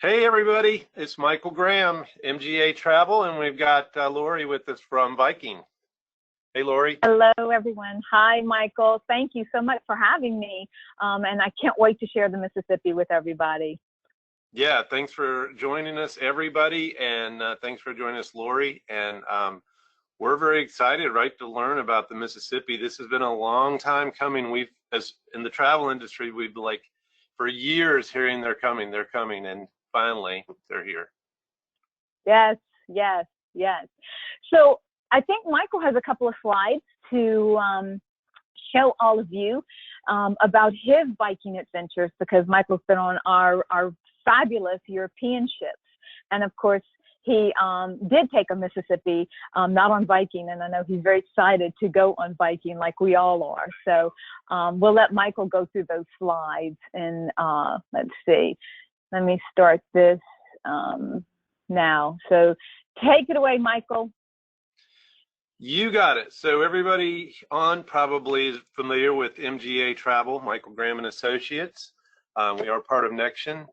Hey everybody, it's Michael Graham, MGA Travel, and we've got Lori with us from Viking. Hey Lori. Hello everyone. Hi Michael. Thank you so much for having me. And I can't wait to share the Mississippi with everybody. Yeah, thanks for joining us everybody, and thanks for joining us Lori. And we're very excited, right, to learn about the Mississippi. This has been a long time coming. As in the travel industry, we've for years hearing they're coming, and finally they're here. Yes. So I think Michael has a couple of slides to show all of you about his Viking adventures, because Michael's been on our fabulous European ships. And of course, he did take a Mississippi, not on Viking, and I know he's very excited to go on Viking like we all are. So we'll let Michael go through those slides, and let's see. Let me start this now. So take it away, Michael. You got it. So everybody on probably is familiar with MGA Travel, Michael Graham and Associates. We are part of Nexion.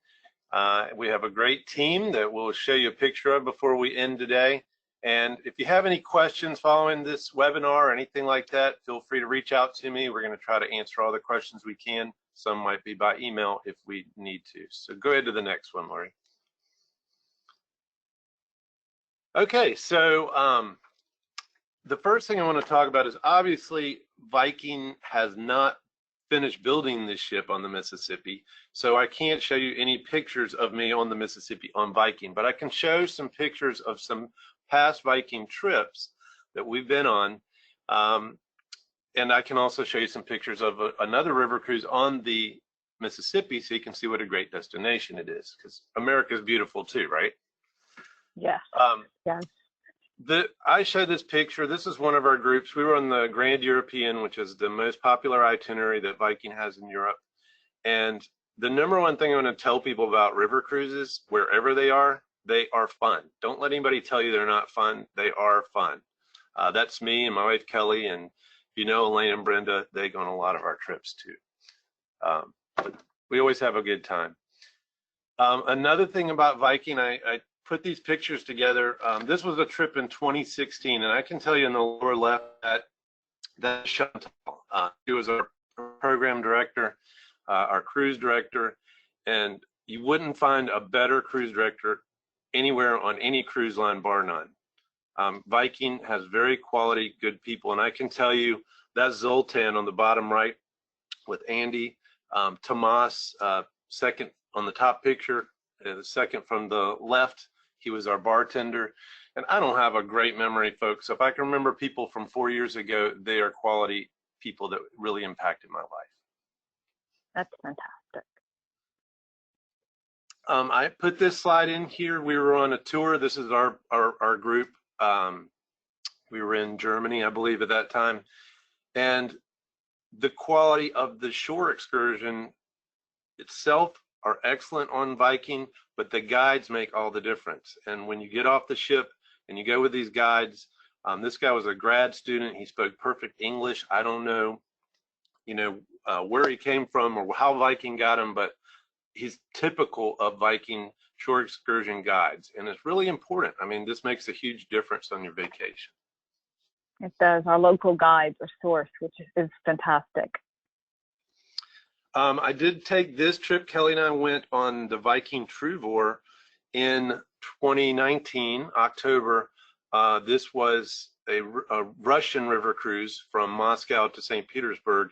We have a great team that we'll show you a picture of before we end today. And if you have any questions following this webinar or anything like that, feel free to reach out to me. We're going to try to answer all the questions we can. Some might be by email if we need to. So go ahead to the next one, Lori. Okay, so the first thing I want to talk about is obviously Viking has not finished building this ship on the Mississippi, so I can't show you any pictures of me on the Mississippi on Viking, but I can show some pictures of some past Viking trips that we've been on, and I can also show you some pictures of another river cruise on the Mississippi, so you can see what a great destination it is, because America is beautiful too, right? Yeah. Yes. I showed this picture. This is one of our groups. We were on the Grand European, which is the most popular itinerary that Viking has in Europe. And the number one thing I want to tell people about river cruises, wherever they are fun. Don't let anybody tell you they're not fun. They are fun. That's me and my wife Kelly, and you know Elaine and Brenda, they go on a lot of our trips too. But we always have a good time. Another thing about Viking, I put these pictures together. This was a trip in 2016, and I can tell you in the lower left that Chantal, she was our program director, our cruise director, and you wouldn't find a better cruise director anywhere on any cruise line, bar none. Viking has very quality, good people, and I can tell you that Zoltan on the bottom right with Andy, Tomas, second on the top picture, the second from the left, he was our bartender. And I don't have a great memory, folks. So if I can remember people from 4 years ago, they are quality people that really impacted my life. That's fantastic. I put this slide in here. We were on a tour. This is our group. We were in Germany, I believe, at that time. And the quality of the shore excursion itself are excellent on Viking, but the guides make all the difference. And when you get off the ship and you go with these guides, this guy was a grad student. He spoke perfect English. I don't know, where he came from or how Viking got him, but he's typical of Viking shore excursion guides, and it's really important. I mean, this makes a huge difference on your vacation. It does. Our local guides are sourced, which is fantastic. I did take this trip. Kelly and I went on the Viking Truvor in 2019, October. This was a Russian river cruise from Moscow to St. Petersburg.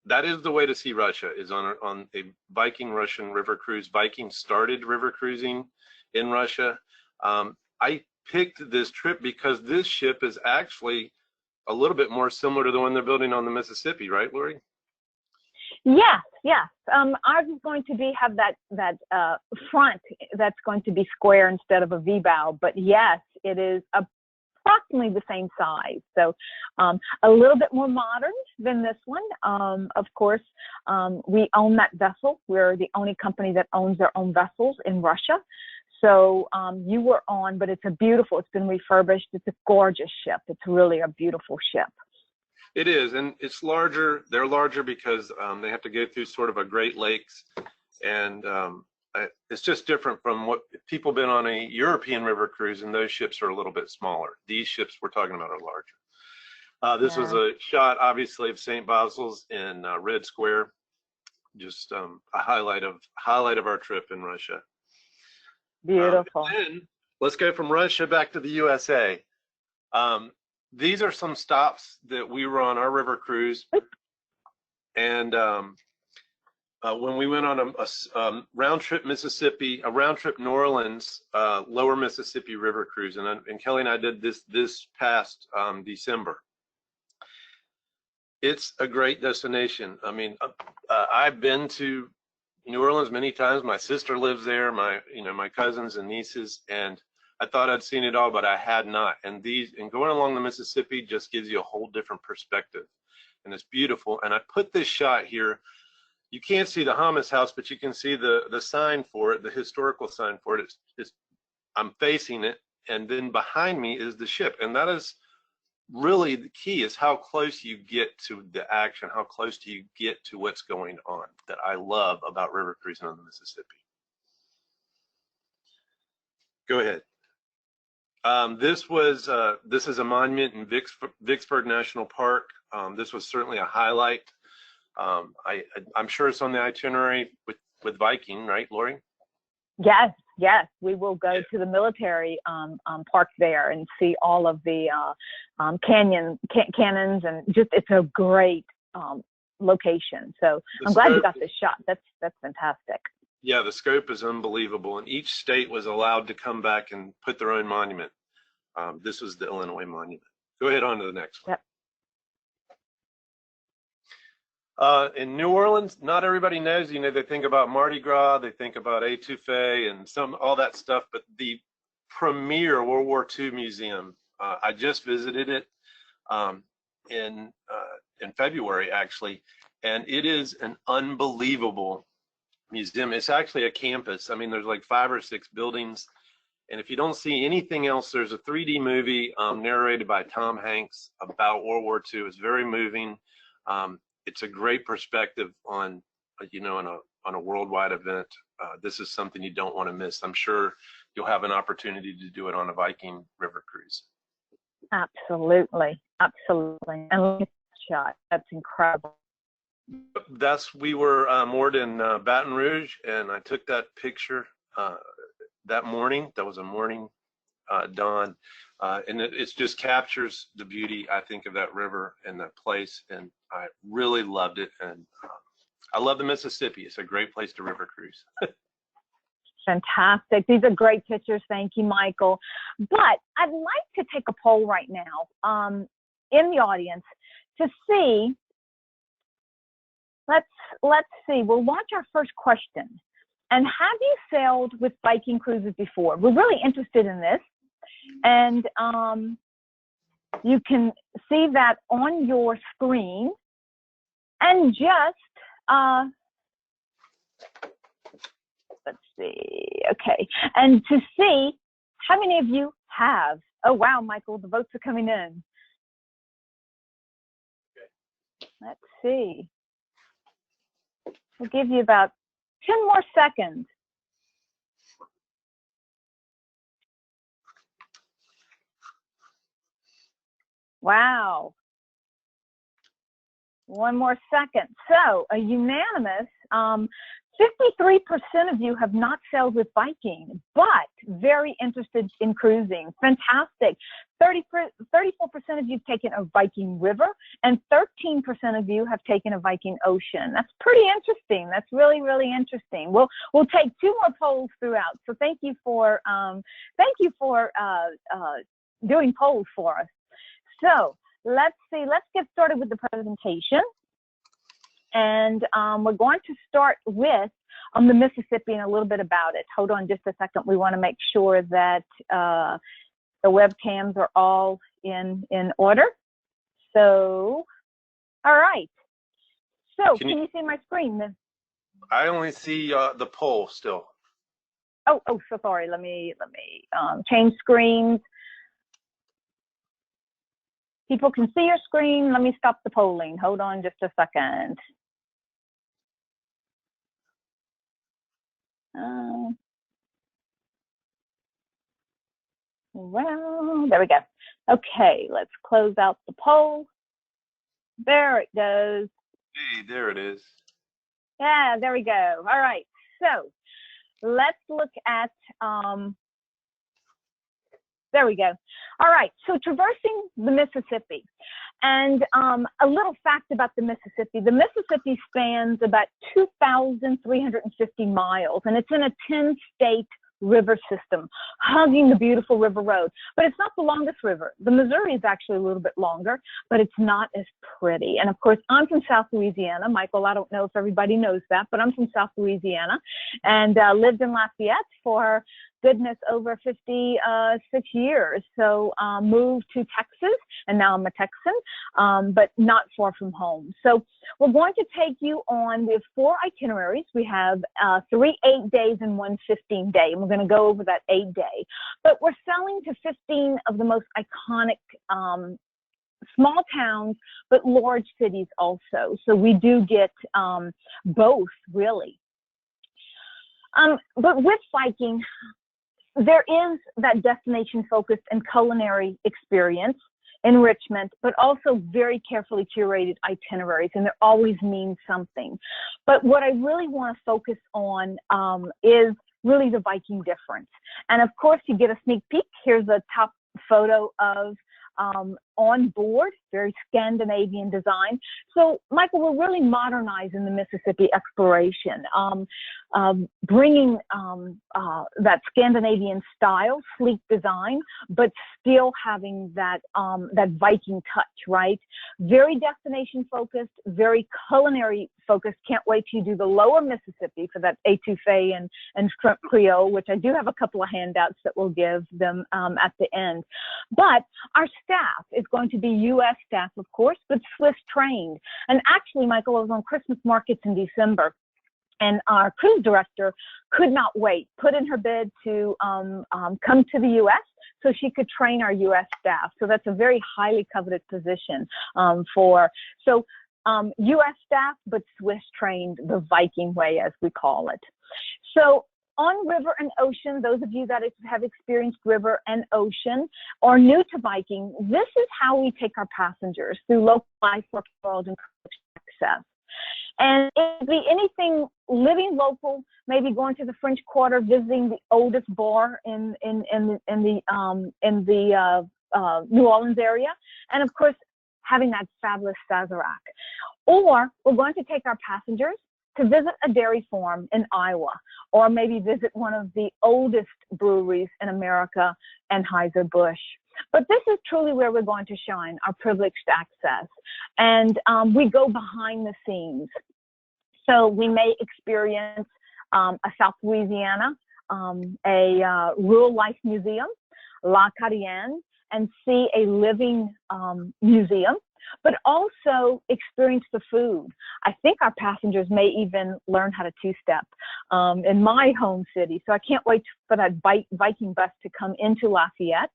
That is the way to see Russia, is on a Viking Russian river cruise. Viking started river cruising in Russia. I picked this trip because this ship is actually a little bit more similar to the one they're building on the Mississippi, right, Lori? Yes. Ours is going to have that front that's going to be square instead of a V bow. But yes, it is approximately the same size. So a little bit more modern than this one. Of course, we own that vessel. We're the only company that owns their own vessels in Russia. So you were on, but it's been refurbished. It's a gorgeous ship. It's really a beautiful ship. It is, and it's larger. They're larger because they have to go through sort of a Great Lakes, and it's just different from what people been on a European river cruise, and those ships are a little bit smaller. These ships we're talking about are larger. This was a shot, obviously, of St. Basil's in Red Square. Just a highlight of our trip in Russia. Beautiful. And let's go from Russia back to the USA. These are some stops that we were on our river cruise, and when we went on a round trip Mississippi, a round trip New Orleans, lower Mississippi river cruise, and Kelly and I did this past December. It's a great destination. I mean, I've been to New Orleans many times. My sister lives there, my cousins and nieces, and I thought I'd seen it all, but I had not. And going along the Mississippi just gives you a whole different perspective, and it's beautiful. And I put this shot here. You can't see the Hamas house, but you can see the sign for it, the historical sign for it. I'm facing it, and then behind me is the ship, and that is really the key, is how close you get to the action, how close do you get to what's going on, that I love about river cruising on the Mississippi. Go ahead. This is a monument in Vicksburg National Park. This was certainly a highlight. I'm sure it's on the itinerary with Viking, right, Lori? Yes, we will go to the military park there and see all of the cannons, and just, it's a great location. So I'm glad you got this shot. That's fantastic. Yeah, the scope is unbelievable, and each state was allowed to come back and put their own monument. This was the Illinois monument. Go ahead on to the next one. Yep. In New Orleans, not everybody knows, they think about Mardi Gras, they think about Etouffee and all that stuff, but the premier World War II museum, I just visited it in February, actually, and it is an unbelievable museum. It's actually a campus. I mean, there's like 5 or 6 buildings, and if you don't see anything else, there's a 3D movie narrated by Tom Hanks about World War II. It's very moving. It's a great perspective on, on a worldwide event. This is something you don't want to miss. I'm sure you'll have an opportunity to do it on a Viking river cruise. Absolutely. And look at that shot. That's incredible. We were moored in Baton Rouge, and I took that picture that morning. That was a morning dawn. And it just captures the beauty, I think, of that river and that place, and I really loved it. And I love the Mississippi. It's a great place to river cruise. Fantastic. These are great pictures. Thank you, Michael. But I'd like to take a poll right now in the audience to see. Let's see. We'll launch our first question. And have you sailed with Viking cruises before? We're really interested in this. And you can see that on your screen, and just let's see, okay, and to see how many of you have. Oh wow, Michael, the votes are coming in. Let's see, we'll give you about 10 more seconds. Wow. One more second. So a unanimous 53% of you have not sailed with Viking, but very interested in cruising. Fantastic. 34% of you have taken a Viking river, and 13% of you have taken a Viking Ocean. That's pretty interesting. That's really, really interesting. We'll take 2 more polls throughout. So thank you for doing polls for us. So let's see, let's get started with the presentation. And we're going to start with the Mississippi and a little bit about it. Hold on just a second. We want to make sure that the webcams are all in order. So, all right. So can you see my screen then? I only see the poll still. Oh, so sorry. Let me change screens. People can see your screen. Let me stop the polling. Hold on just a second. Well, there we go. Okay, let's close out the poll. There it goes. Hey, there it is. Yeah, there we go. All right, so let's look at, there we go. All right, so traversing the Mississippi. And a little fact about the Mississippi spans about 2,350 miles, and it's in a 10-state river system, hugging the beautiful river road. But it's not the longest river. The Missouri is actually a little bit longer, but it's not as pretty. And of course, I'm from South Louisiana. Michael, I don't know if everybody knows that, but I'm from South Louisiana and lived in Lafayette for goodness over 56 years. So moved to Texas, and now I'm a Texan, but not far from home. So we're going to take you on, we have 4 itineraries. We have 3 8-days and 1 15-day, and we're going to go over that 8-day. But we're selling to 15 of the most iconic small towns, but large cities also. So we do get both, really. But with Viking, there is that destination-focused and culinary experience, enrichment, but also very carefully curated itineraries, and they always mean something. But what I really want to focus on is really the Viking difference. And of course, you get a sneak peek. Here's a top photo of on board, very Scandinavian design. So, Michael, we're really modernizing the Mississippi exploration, bringing that Scandinavian style, sleek design, but still having that that Viking touch, right? Very destination focused, very culinary focused. Can't wait till you do the lower Mississippi for that étouffée and shrimp Creole, which I do have a couple of handouts that we'll give them at the end. But our staff is going to be U.S. staff, of course, but Swiss trained. And actually, Michael, I was on Christmas markets in December, and our cruise director could not wait, put in her bid to come to the U.S. so she could train our U.S. staff. So that's a very highly coveted position U.S. staff, but Swiss trained the Viking way, as we call it. So on river and ocean, those of you that have experienced river and ocean or new to Viking, this is how we take our passengers through local life, work, world, and access. And it could be anything living local, maybe going to the French Quarter, visiting the oldest bar in the New Orleans area, and of course, having that fabulous Sazerac. Or we're going to take our passengers to visit a dairy farm in Iowa, or maybe visit one of the oldest breweries in America, Anheuser-Busch. But this is truly where we're going to shine, our privileged access. And we go behind the scenes. So we may experience a South Louisiana, a rural life museum, La Carrienne, and see a living museum, but also experience the food. I think our passengers may even learn how to two-step in my home city. So I can't wait for that Viking bus to come into Lafayette,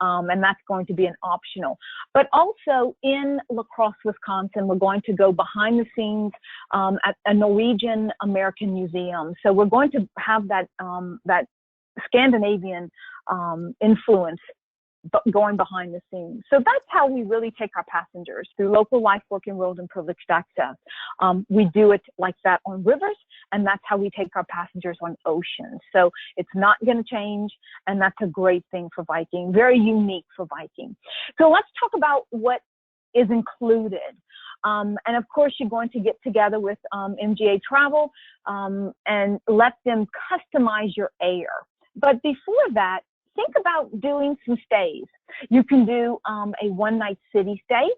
and that's going to be an optional. But also in La Crosse, Wisconsin, we're going to go behind the scenes at a Norwegian American museum. So we're going to have that, that Scandinavian influence, but going behind the scenes. So that's how we really take our passengers through local life, work, enrolled, and privileged access. We do it like that on rivers, and that's how we take our passengers on oceans. So it's not going to change, and that's a great thing for Viking, very unique for Viking. So let's talk about what is included. And of course, you're going to get together with MGA Travel and let them customize your air. But before that, think about doing some stays. You can do a one-night city stay.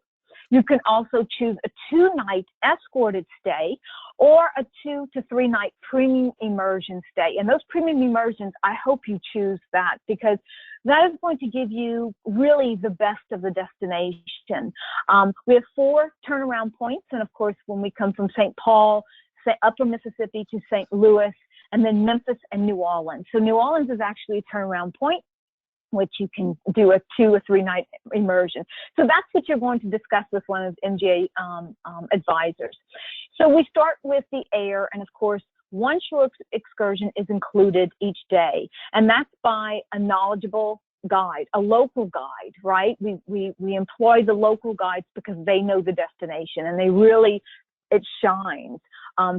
You can also choose a 2-night escorted stay or a 2 to 3 night premium immersion stay. And those premium immersions, I hope you choose that, because that is going to give you really the best of the destination. We have 4 turnaround points. And of course, when we come from St. Paul, upper Mississippi to St. Louis, and then Memphis and New Orleans. So New Orleans is actually a turnaround point, which you can do a 2 or 3 night immersion. So that's what you're going to discuss with one of the MGA advisors. So we start with the air, and of course, one shore excursion is included each day, and that's by a knowledgeable guide, a local guide, right? We employ the local guides because they know the destination, and they really, it shines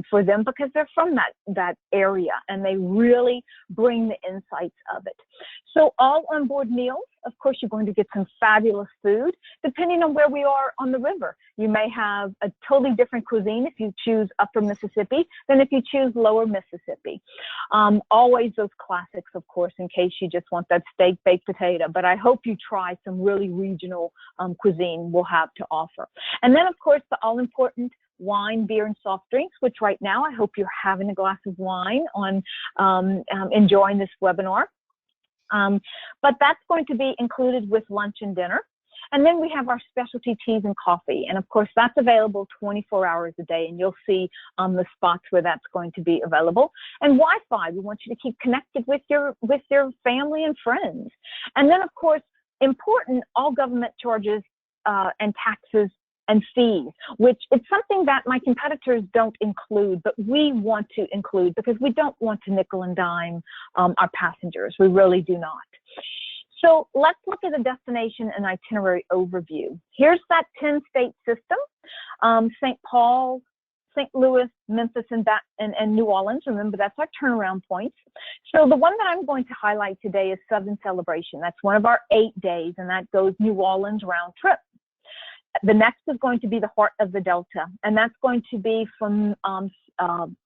for them because they're from that area, and they really bring the insights of it. So all onboard meals, of course, you're going to get some fabulous food depending on where we are on the river. You may have a totally different cuisine if you choose upper Mississippi than if you choose lower Mississippi. Always those classics, of course, in case you just want that steak, baked potato, but I hope you try some really regional cuisine we'll have to offer. And then, of course, the all-important wine, beer, and soft drinks, which right now I hope you're having a glass of wine on enjoying this webinar. But that's going to be included with lunch and dinner. And then we have our specialty teas and coffee. And of course, that's available 24 hours a day. And you'll see the spots where that's going to be available. And Wi-Fi, we want you to keep connected with your family and friends. And then, of course, important, all government charges and taxes and fees, which it's something that my competitors don't include, but we want to include because we don't want to nickel and dime our passengers. We really do not. So let's look at the destination and itinerary overview. Here's that 10-state system, St. Paul, St. Louis, Memphis, and New Orleans. Remember, that's our turnaround points. So the one that I'm going to highlight today is Southern Celebration. That's one of our 8 days, and that goes New Orleans round trip. The next is going to be the Heart of the Delta, and that's going to be from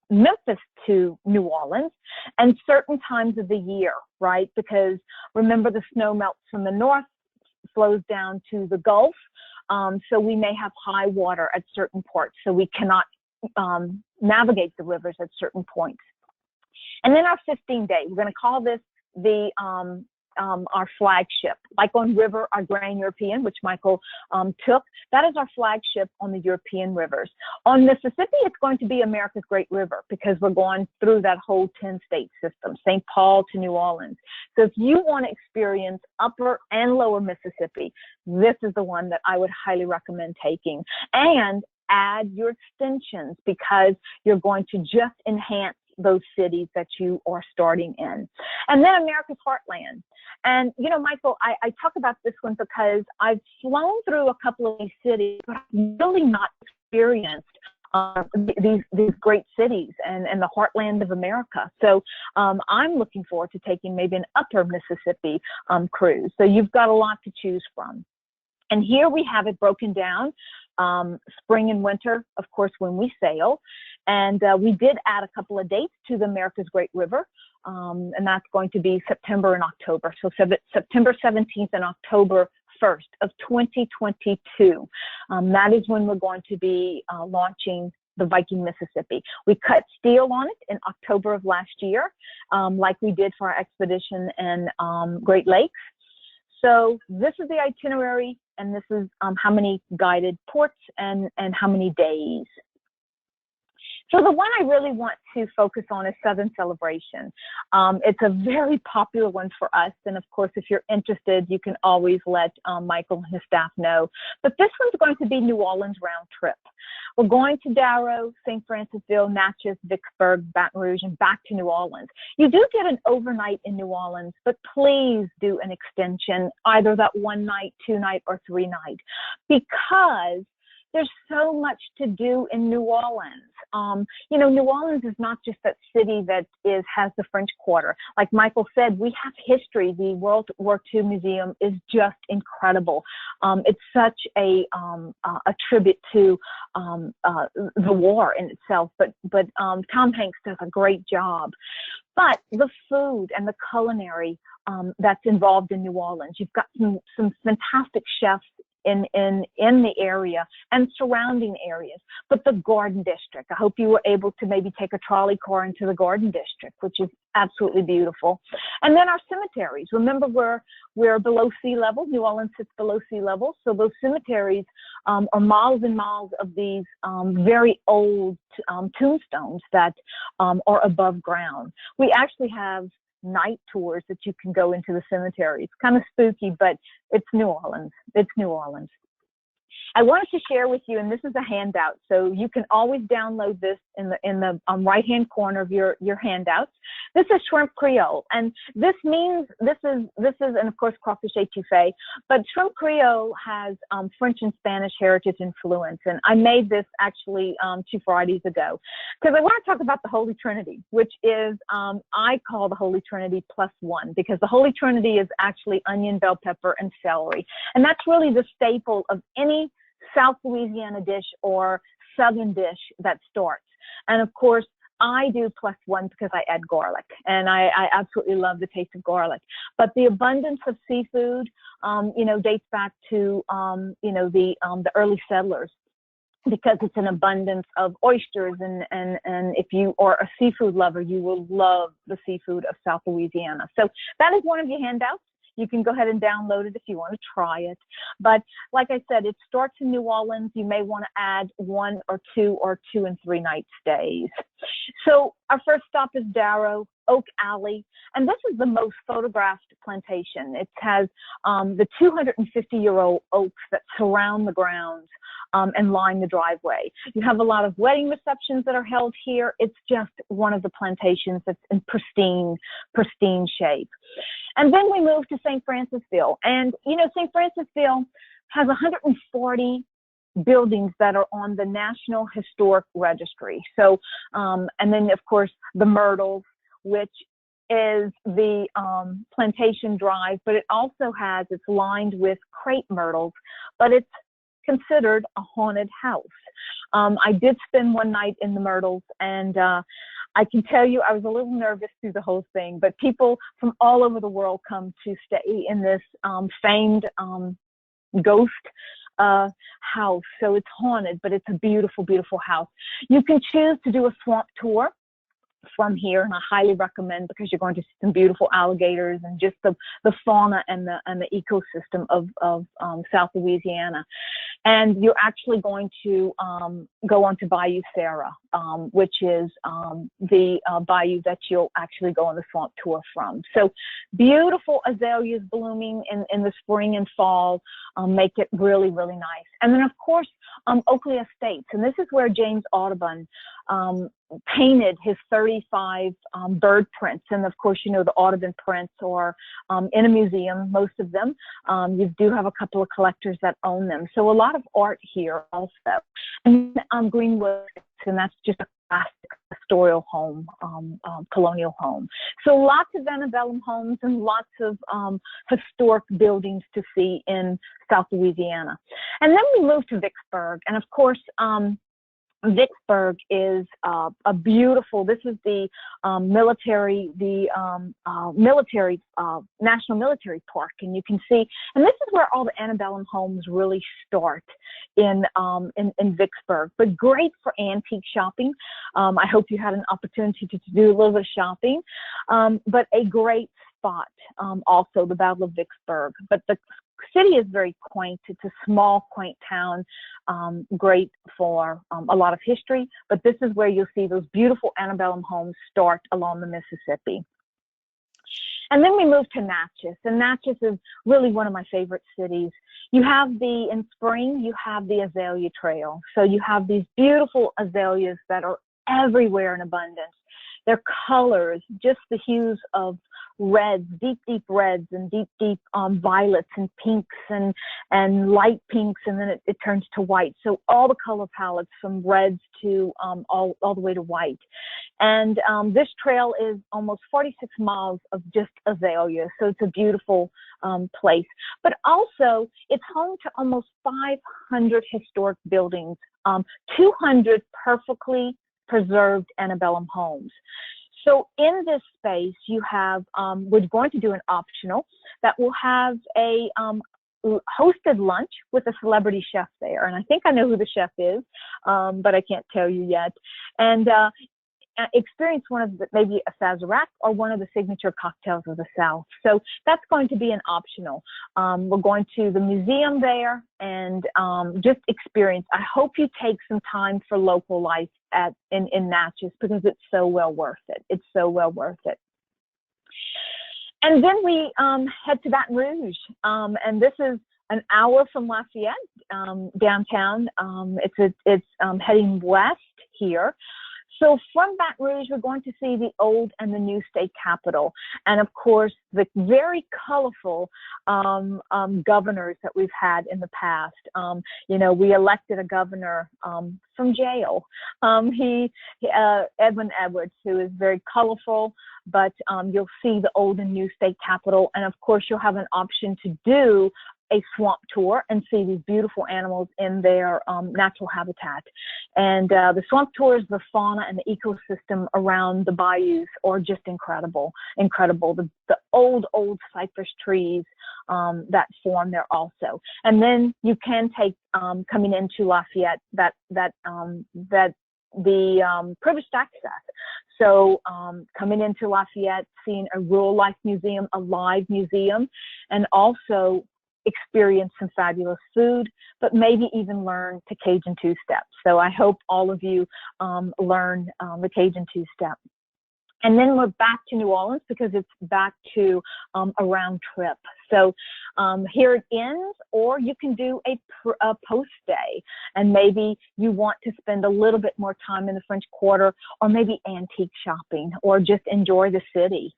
Memphis to New Orleans and certain times of the year, right? Because remember, the snow melts from the north, flows down to the Gulf, so we may have high water at certain ports, so we cannot navigate the rivers at certain points. And then our 15-day, we're going to call this the our flagship, like on river, our Grand European, which Michael took. That is our flagship on the European rivers. On Mississippi, it's going to be America's Great River because we're going through that whole 10-state system, St. Paul to New Orleans. So if you want to experience upper and lower Mississippi, this is the one that I would highly recommend taking. And add your extensions because you're going to just enhance those cities that you are starting in. And then America's Heartland. And, you know, Michael, I talk about this one because I've flown through a couple of these cities, but I've really not experienced these great cities and the heartland of America. So I'm looking forward to taking maybe an upper Mississippi cruise. So you've got a lot to choose from. And here we have it broken down, spring and winter, of course, when we sail. And we did add a couple of dates to the America's Great River, and that's going to be September and October. So September 17th and October 1st of 2022. That is when we're going to be launching the Viking Mississippi. We cut steel on it in October of last year, like we did for our expedition in Great Lakes. So this is the itinerary, and this is how many guided ports and how many days. So the one I really want to focus on is Southern Celebration. It's a very popular one for us. And of course, if you're interested, you can always let Michael and his staff know. But this one's going to be New Orleans round trip. We're going to Darrow, St. Francisville, Natchez, Vicksburg, Baton Rouge, and back to New Orleans. You do get an overnight in New Orleans, but please do an extension, either that 1 night, 2 night, or 3 night, because there's so much to do in New Orleans. You know, New Orleans is not just that city that has the French Quarter. Like Michael said, we have history. The World War II Museum is just incredible. It's such a tribute to the war in itself. But Tom Hanks does a great job. But the food and the culinary that's involved in New Orleans, you've got some fantastic chefs in the area and surrounding areas, but the Garden District. I hope you were able to maybe take a trolley car into the Garden District, which is absolutely beautiful. And then our cemeteries. Remember, we're below sea level. New Orleans sits below sea level, so those cemeteries are miles and miles of these very old tombstones that are above ground. We actually have night tours that you can go into the cemetery. It's kind of spooky, but it's New Orleans. It's New Orleans. I wanted to share with you, and this is a handout, so you can always download this in the right-hand corner of your handouts. This is shrimp Creole, and this means this is, and of course crawfish étouffée, but shrimp Creole has French and Spanish heritage influence, and I made this actually 2 Fridays ago because I want to talk about the Holy Trinity, which is I call the Holy Trinity +1, because the Holy Trinity is actually onion, bell pepper, and celery, and that's really the staple of any South Louisiana dish or Southern dish that starts. And of course, I do +1 because I add garlic, and I absolutely love the taste of garlic. But the abundance of seafood, you know, dates back to, you know, the early settlers, because it's an abundance of oysters, and if you are a seafood lover, you will love the seafood of South Louisiana. So that is one of your handouts. You can go ahead and download it if you want to try it. But like I said, it starts in New Orleans. You may want to add 1 or 2 and 3 night stays. So our first stop is Darrow, Oak Alley. And this is the most photographed plantation. It has the 250-year-old oaks that surround the grounds and line the driveway. You have a lot of wedding receptions that are held here. It's just one of the plantations that's in pristine shape. And then we move to St. Francisville. And, you know, St. Francisville has 140 buildings that are on the National Historic Registry. So, and then, of course, the Myrtles, which is the plantation drive, but it also has, it's lined with crepe myrtles, but it's considered a haunted house. I did spend one night in the Myrtles, and I can tell you I was a little nervous through the whole thing, but people from all over the world come to stay in this famed ghost house. So it's haunted, but it's a beautiful, beautiful house. You can choose to do a swamp tour from here, and I highly recommend, because you're going to see some beautiful alligators and just the fauna and the ecosystem of South Louisiana. And you're actually going to go on to Bayou Sarah, which is the bayou that you'll actually go on the swamp tour from. So beautiful azaleas blooming in the spring and fall make it really, really nice. And then, of course, Oakley Estates, and this is where James Audubon painted his 35 bird prints. And of course, you know, the Audubon prints are in a museum, most of them. You do have a couple of collectors that own them. So a lot of art here also. And Greenwood, and that's just a classic pastoral home, colonial home. So lots of antebellum homes and lots of historic buildings to see in South Louisiana. And then we move to Vicksburg. And of course, Vicksburg is a beautiful, this is the National Military Park, and you can see, and this is where all the antebellum homes really start in Vicksburg, but great for antique shopping. I hope you had an opportunity to do a little bit of shopping, but a great spot, also the Battle of Vicksburg. But the city is very quaint. It's a small, quaint town, great for a lot of history, but this is where you'll see those beautiful antebellum homes start along the Mississippi. And then we move to Natchez, and Natchez is really one of my favorite cities. You have in spring, you have the azalea trail. So you have these beautiful azaleas that are everywhere in abundance. Their colors, just the hues of reds, deep, deep reds, and deep, deep violets and pinks and light pinks, and then it turns to white. So all the color palettes from reds to all the way to white. And this trail is almost 46 miles of just azaleas. So it's a beautiful place. But also, it's home to almost 500 historic buildings, 200 perfectly preserved antebellum homes. So in this space, you have, we're going to do an optional that will have a hosted lunch with a celebrity chef there. And I think I know who the chef is, but I can't tell you yet. And experience one of maybe a Sazerac or one of the signature cocktails of the South. So that's going to be an optional. We're going to the museum there and just experience. I hope you take some time for local life in Natchez, because it's so well worth it. It's so well worth it. And then we head to Baton Rouge, and this is an hour from Lafayette, downtown. It's heading west here. So from Baton Rouge, we're going to see the old and the new state capitol. And of course, the very colorful governors that we've had in the past. You know, we elected a governor from jail. Edwin Edwards, who is very colorful, but you'll see the old and new state capitol. And of course, you'll have an option to do a swamp tour and see these beautiful animals in their natural habitat. And the swamp tours, the fauna and the ecosystem around the bayous are just incredible. The old cypress trees that form there also. And then you can take, coming into Lafayette, the privileged access. So coming into Lafayette, seeing a rural life museum, a live museum, and also experience some fabulous food, but maybe even learn the Cajun two-step. So I hope all of you learn the Cajun two-step. And then we're back to New Orleans because it's back to a round trip. So here it ends, or you can do a post day, and maybe you want to spend a little bit more time in the French Quarter, or maybe antique shopping, or just enjoy the city.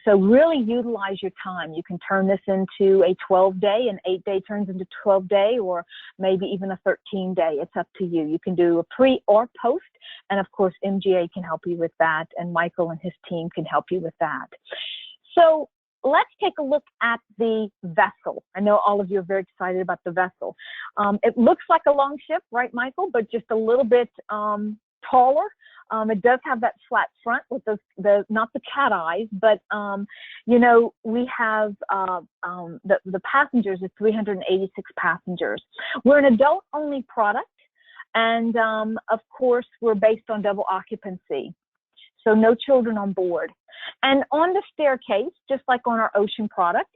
So really utilize your time. You can turn this into a 12-day, an 8-day turns into 12-day, or maybe even a 13-day. It's up to you. You can do a pre or post, and of course MGA can help you with that, and Michael and his team can help you with that. So let's take a look at the vessel. I know all of you are very excited about the vessel. It looks like a long ship, right, Michael? But just a little bit taller. It does have that flat front with the not the cat eyes, but you know, we have the passengers is 386 passengers. We're an adult-only product, and of course, we're based on double occupancy. So no children on board. And on the staircase, just like on our ocean product,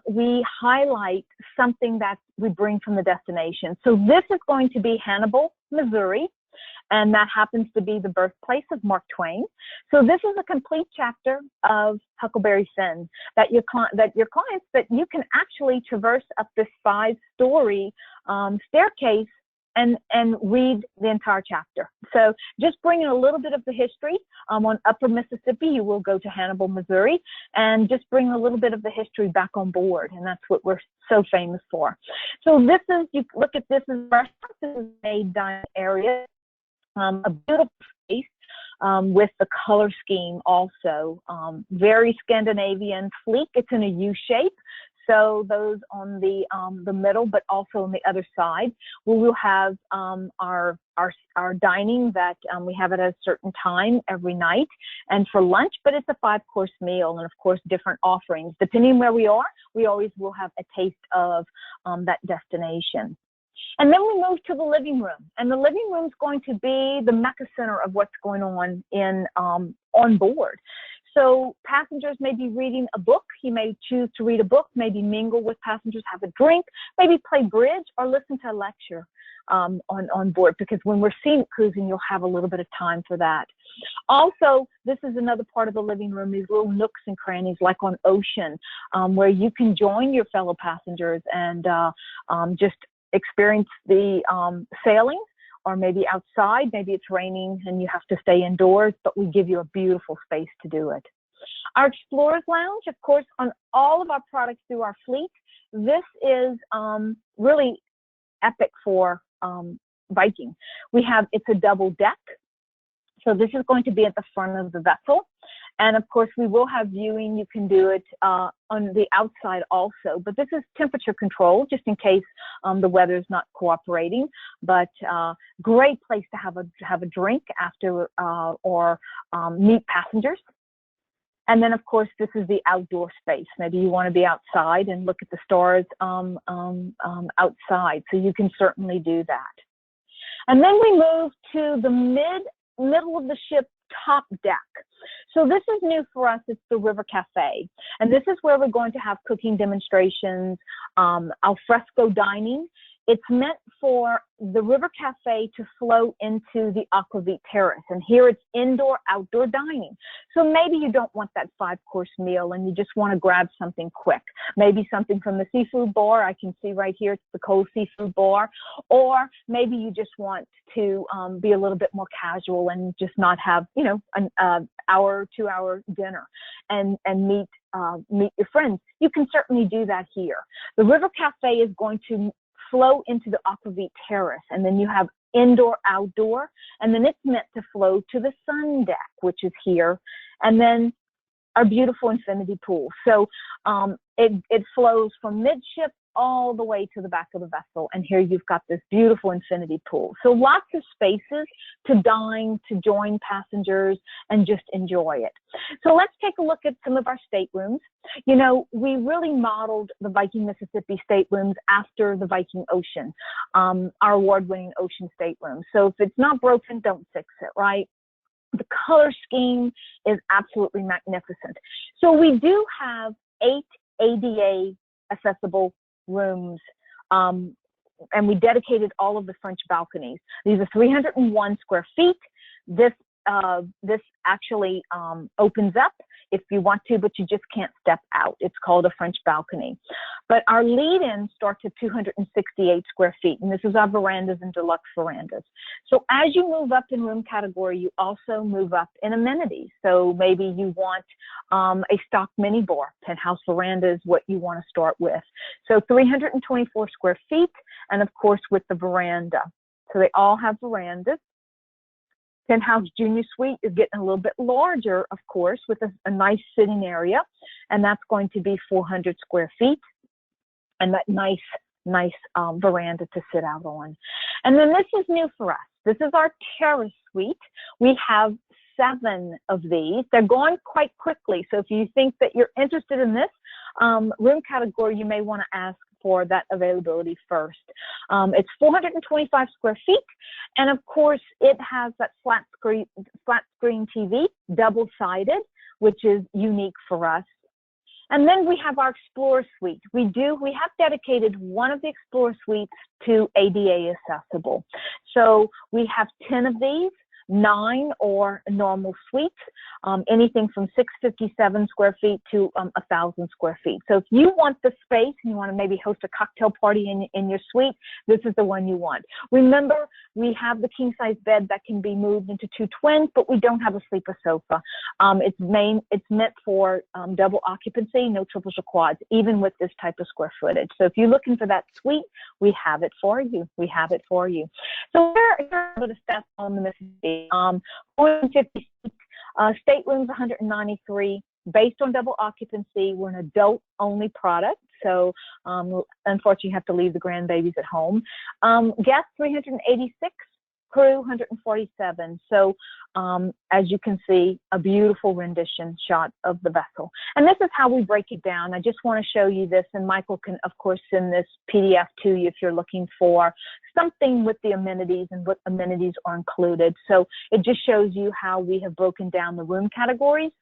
we highlight something that we bring from the destination. So this is going to be Hannibal, Missouri, and that happens to be the birthplace of Mark Twain. So this is a complete chapter of Huckleberry Finn that your clients, that you can actually traverse up this 5-story staircase and read the entire chapter. So just bringing a little bit of the history on Upper Mississippi, you will go to Hannibal, Missouri, and just bring a little bit of the history back on board. And that's what we're so famous for. So this is, you look at this as a restaurant. This is a dining area, a beautiful space with the color scheme also. Very Scandinavian, sleek. It's in a U shape. So those on the middle, but also on the other side, we will have our dining that we have at a certain time every night, and for lunch. But it's a 5-course meal, and of course different offerings depending where we are. We always will have a taste of that destination. And then we move to the living room, and the living room is going to be the mecca center of what's going on in on board. So passengers may be reading a book. You may choose to read a book, maybe mingle with passengers, have a drink, maybe play bridge, or listen to a lecture on board, because when we're scenic cruising, you'll have a little bit of time for that. Also, this is another part of the living room, these little nooks and crannies like on Ocean, where you can join your fellow passengers and just experience the sailing. Or maybe outside, maybe it's raining and you have to stay indoors, but we give you a beautiful space to do it. Our Explorers Lounge, of course, on all of our products through our fleet, this is really epic for Viking. It's a double deck. So this is going to be at the front of the vessel. And of course, we will have viewing. You can do it on the outside also, but this is temperature controlled just in case the weather is not cooperating. But great place to have a drink after or meet passengers. And then, of course, this is the outdoor space. Maybe you want to be outside and look at the stars outside, so you can certainly do that. And then we move to the middle of the ship top deck. So this is new for us. It's the River Cafe. And this is where we're going to have cooking demonstrations, al fresco dining. It's meant for the River Cafe to flow into the Aquavit Terrace. And here it's indoor, outdoor dining. So maybe you don't want that 5-course meal and you just want to grab something quick. Maybe something from the seafood bar. I can see right here, it's the cold seafood bar. Or maybe you just want to be a little bit more casual and just not have, you know, an hour, 2-hour dinner and meet your friends. You can certainly do that here. The River Cafe is going to flow into the Aquavit Terrace, and then you have indoor, outdoor, and then it's meant to flow to the sun deck, which is here, and then our beautiful infinity pool. So it flows from midship all the way to the back of the vessel, and here you've got this beautiful infinity pool. So lots of spaces to dine, to join passengers, and just enjoy it. So let's take a look at some of our staterooms. You know, we really modeled the Viking Mississippi staterooms after the Viking Ocean, our award-winning ocean stateroom. So if it's not broken, don't fix it, right? The color scheme is absolutely magnificent. So we do have 8 ADA accessible rooms, and we dedicated all of the French balconies. These are 301 square feet. This actually opens up if you want to, but you just can't step out. It's called a French balcony. But our lead-in starts at 268 square feet, and this is our verandas and deluxe verandas. So as you move up in room category, you also move up in amenities. So maybe you want a stock mini bar. Penthouse veranda is what you want to start with. So 324 square feet, and of course with the veranda. So they all have verandas. Penthouse Junior Suite is getting a little bit larger, of course, with a nice sitting area, and that's going to be 400 square feet, and that nice veranda to sit out on. And then this is new for us. This is our terrace suite. We have 7 of these. They're going quite quickly, so if you think that you're interested in this room category, you may want to ask for that availability first. It's 425 square feet, and of course it has that flat screen TV, double-sided, which is unique for us. And then we have our Explorer Suite. We have dedicated one of the Explorer Suites to ADA accessible. So we have 10 of these. 9 or normal suites, anything from 657 square feet to 1,000 square feet. So if you want the space and you want to maybe host a cocktail party in your suite, this is the one you want. Remember, we have the king size bed that can be moved into 2 twins, but we don't have a sleeper sofa. It's meant for double occupancy, no triples or quads, even with this type of square footage. So if you're looking for that suite, we have it for you. We have it for you. So here are the stats on the Mississippi. 450 staterooms, 193. Based on double occupancy, we're an adult-only product, so unfortunately, you have to leave the grandbabies at home. Guests, 386. Crew, 147. So as you can see, a beautiful rendition shot of the vessel. And this is how we break it down. I just want to show you this, and Michael can, of course, send this PDF to you if you're looking for something with the amenities and what amenities are included. So it just shows you how we have broken down the room categories.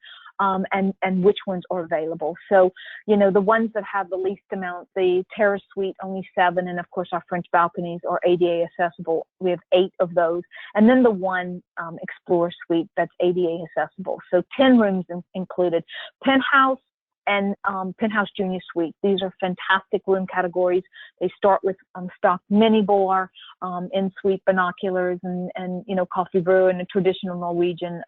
And which ones are available. So, you know, the ones that have the least amount, the terrace suite, only 7, and of course our French balconies are ADA accessible. We have 8 of those. And then the one Explorer suite that's ADA accessible. So 10 rooms included. Penthouse and Penthouse Junior Suite. These are fantastic room categories. They start with stock mini bar, in-suite binoculars, and you know, coffee brew and a traditional Norwegian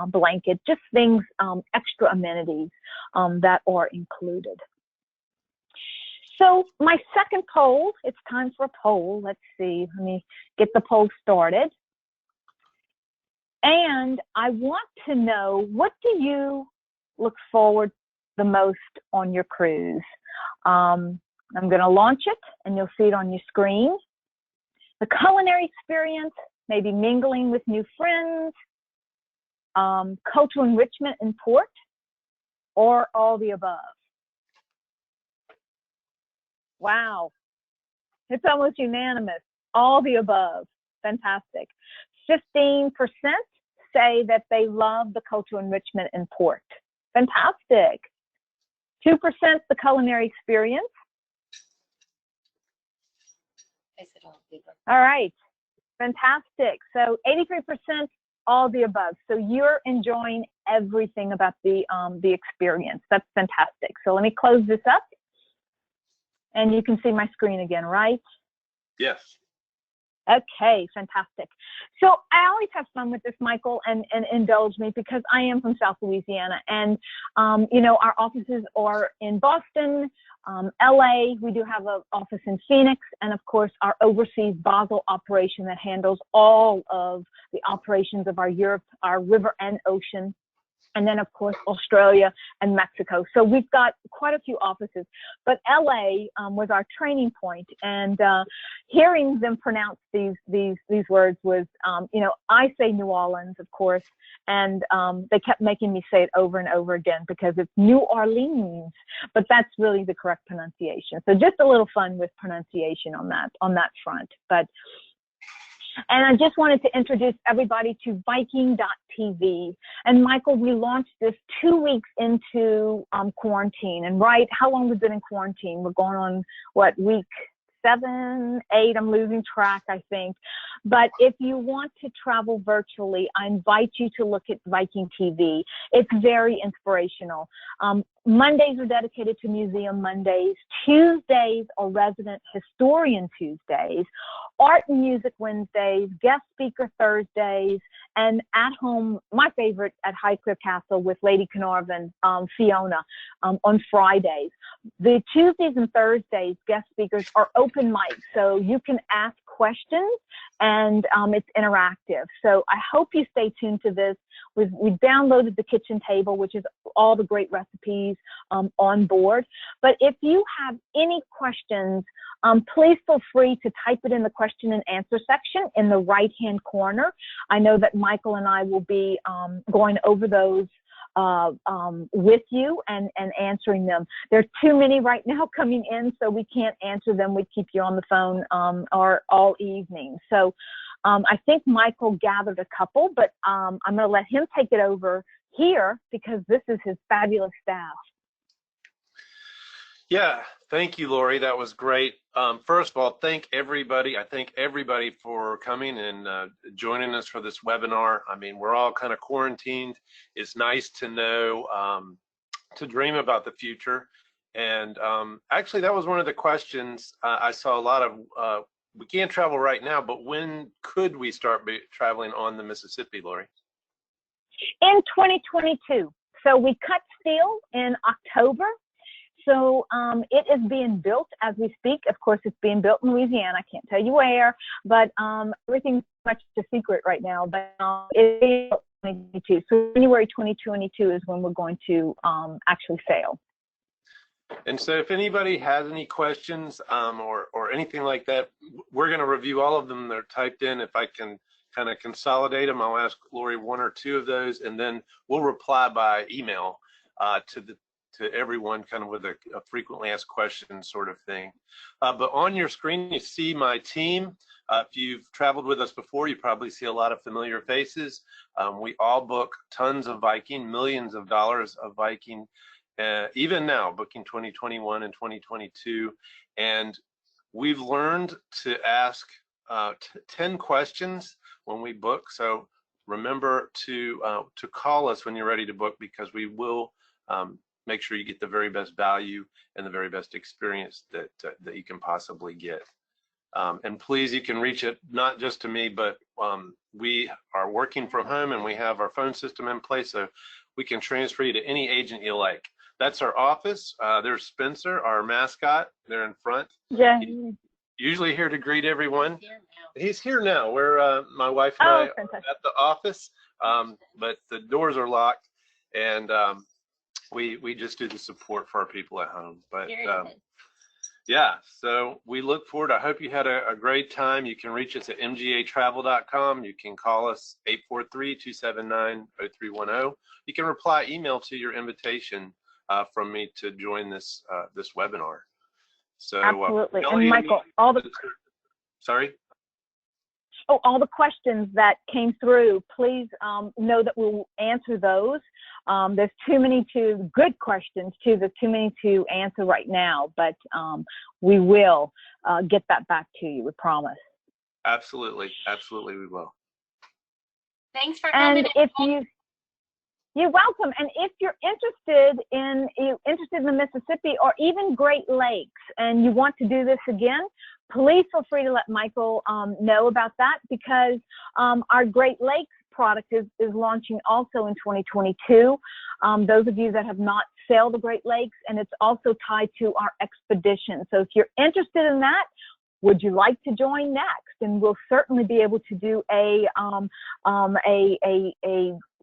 blanket. Just things, extra amenities that are included. So my second poll, it's time for a poll. Let's see, let me get the poll started. And I want to know, what do you look forward the most on your cruise? I'm going to launch it, and you'll see it on your screen. The culinary experience, maybe mingling with new friends, cultural enrichment in port, or all the above. Wow, it's almost unanimous. All the above. Fantastic. 15% say that they love the cultural enrichment in port. Fantastic. 2% the culinary experience. All right. Fantastic. So 83%, all the above. So you're enjoying everything about the experience. That's fantastic. So let me close this up, and you can see my screen again, right? Yes. Okay, fantastic. So I always have fun with this, Michael, and indulge me because I am from South Louisiana, and you know, our offices are in Boston, LA. We do have an office in Phoenix, and of course our overseas Basel operation that handles all of the operations of our Europe, our river and ocean. And then, of course, Australia and Mexico. So we've got quite a few offices. But LA was our training point, and hearing them pronounce these words was, you know, I say New Orleans, of course, and they kept making me say it over and over again because it's New Orleans, but that's really the correct pronunciation. So just a little fun with pronunciation on that front. And I just wanted to introduce everybody to Viking.tv. And Michael, we launched this 2 weeks into quarantine. And right, how long have we been in quarantine? We're going on, what, week 7, 8? I'm losing track, I think. But if you want to travel virtually, I invite you to look at Viking TV. It's very inspirational. Mondays are dedicated to Museum Mondays. Tuesdays are Resident Historian Tuesdays. Art and Music Wednesdays, Guest Speaker Thursdays, and At Home, my favorite, at Highclere Castle with Lady Carnarvon, Fiona, on Fridays. The Tuesdays and Thursdays guest speakers are open mic, so you can ask questions, and it's interactive. So I hope you stay tuned to this. We've downloaded the kitchen table, which is all the great recipes on board. But if you have any questions, please feel free to type it in the question and answer section in the right-hand corner. I know that Michael and I will be going over those with you and answering them. There's too many right now coming in, so we can't answer them. We keep you on the phone or all evening. So I think Michael gathered a couple, but I'm going to let him take it over here because this is his fabulous staff. Yeah, thank you, Lori. That was great. First of all, thank everybody. I thank everybody for coming and joining us for this webinar. I mean, we're all kind of quarantined. It's nice to know, to dream about the future. And actually, that was one of the questions I saw a lot of. We can't travel right now, but when could we start traveling on the Mississippi, Lori? In 2022. So we cut steel in October. So it is being built as we speak. Of course, it's being built in Louisiana. I can't tell you where, but everything's much a secret right now. But it's 2022. So January 2022 is when we're going to actually sail. And so if anybody has any questions or anything like that, we're going to review all of them. They're typed in. If I can kind of consolidate them, I'll ask Lori 1 or 2 of those, and then we'll reply by email to everyone kind of with a frequently asked questions sort of thing. But on your screen, you see my team. If you've traveled with us before, you probably see a lot of familiar faces. We all book tons of Viking, millions of dollars of Viking, even now, booking 2021 and 2022. And we've learned to ask 10 questions when we book. So remember to call us when you're ready to book, because we will make sure you get the very best value and the very best experience that you can possibly get. And please, you can reach it not just to me, but we are working from home and we have our phone system in place, so we can transfer you to any agent you like. That's our office. There's Spencer, our mascot. They're in front. Yeah. He's usually here to greet everyone. He's here now. We're my wife and I are at the office, but the doors are locked, and we just do the support for our people at home. But yeah, so we look forward. I hope you had a great time. You can reach us at mgatravel.com. You can call us 843-279-0310. You can reply email to your invitation from me to join this this webinar. So absolutely. And Michael, all the all the questions that came through, please know that we'll answer those. There's too many good questions too. There's too many to answer right now, but we will. get that back to you. We promise. Absolutely, absolutely, we will. Thanks for coming. And you're welcome. And if you're interested in the Mississippi or even Great Lakes, and you want to do this again, please feel free to let Michael know about that, because our Great Lakes product is launching also in 2022. Those of you that have not sailed the Great Lakes, and it's also tied to our expedition. So if you're interested in that, would you like to join next? And we'll certainly be able to do a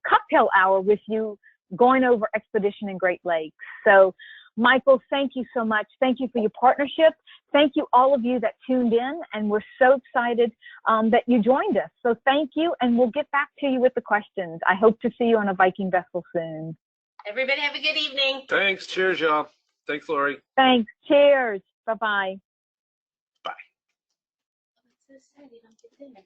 cocktail hour with you going over expedition in Great Lakes. So Michael, thank you so much. Thank you for your partnership. Thank you all of you that tuned in, and we're so excited that you joined us. So thank you, and we'll get back to you with the questions. I hope to see you on a Viking vessel soon. Everybody have a good evening. Thanks. Cheers, y'all. Thanks, Lori. Thanks. Cheers. Bye-bye. Bye. That's so sad you don't get dinner.